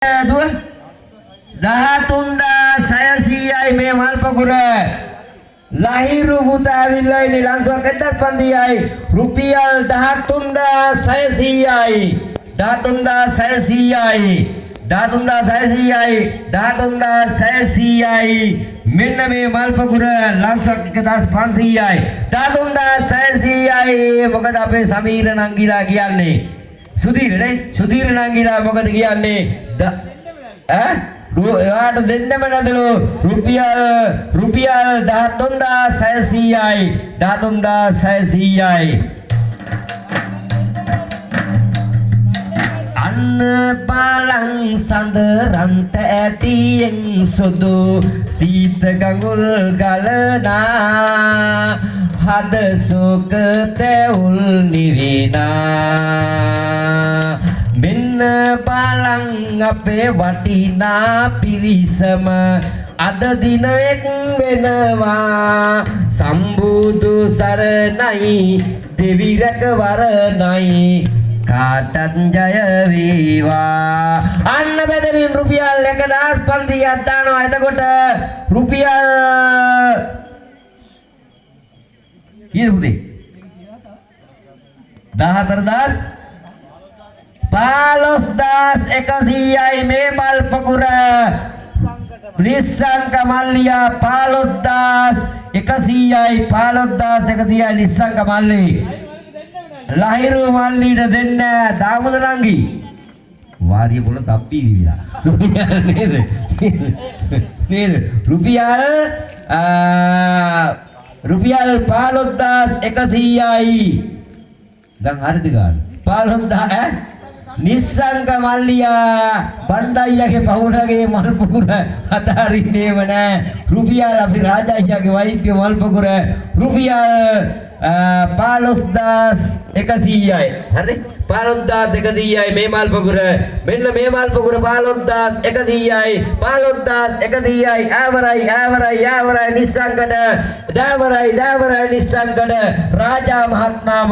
13,600යි මේ මල්පකුර ලහිරු පුතාවිල්ලා ඉන්නේ ලංසුවක් 7500යි රුපියල් 13,600යි 13,600යි මෙන්න මේ මල්පකුර ලංසුවක් 1500යි 13,600යි මොකද අපේ සමීර නංගිලා කියන්නේ සුධීර නේ සුධීර නංගිලා මොකද කියන්නේ यार दिन में ना दिलो रुपया 13,600යි 13,600යි අන්න බලං සඳරන්ත ඇටියෙන් සුදු සීත ගඟුල් ගලනා හද සුක තැවුල් නිවිනා මෙන්න බලං අපේ වටිනා පිරිසම අද දින එක් වෙනවා සම්බුදු සරණයි දෙවි රැකවරණයි කාටත් ජය වේවා අන්න බෙදමින් රුපියල් 1,500ක් දානවා එතකොට රුපියල් කීයද පුතේ 15,100යි මේ මල්පකුර නිස්සංක මල්ලියා 15,100යි 15,100යි නිස්සංක මල්ලි ලහිරු මල්ලිට දෙන්න දාමුද නංගි වාරිය පොළ තප්පි විවිලා නේද නේද රුපියල් 15,100යි දැන් හරිද ගන්න 15,000 නිස්සංක මල්ලියා බණ්ඩයියාගේ පවුලගේ මල්පකුර අතාරින්නේම නෑ රුපියල් අපි රාජායියාගේ වයිෆ්ගේ මල්පකුර රුපියල් 15,100යි හරි 15,100යි මේ මල්පකුර මෙන්න මේ මල්පකුර 15,100යි 15,100යි ආවරයි නිස්සංකඩ දාවරයි නිස්සංකඩ රාජා මහත්මයා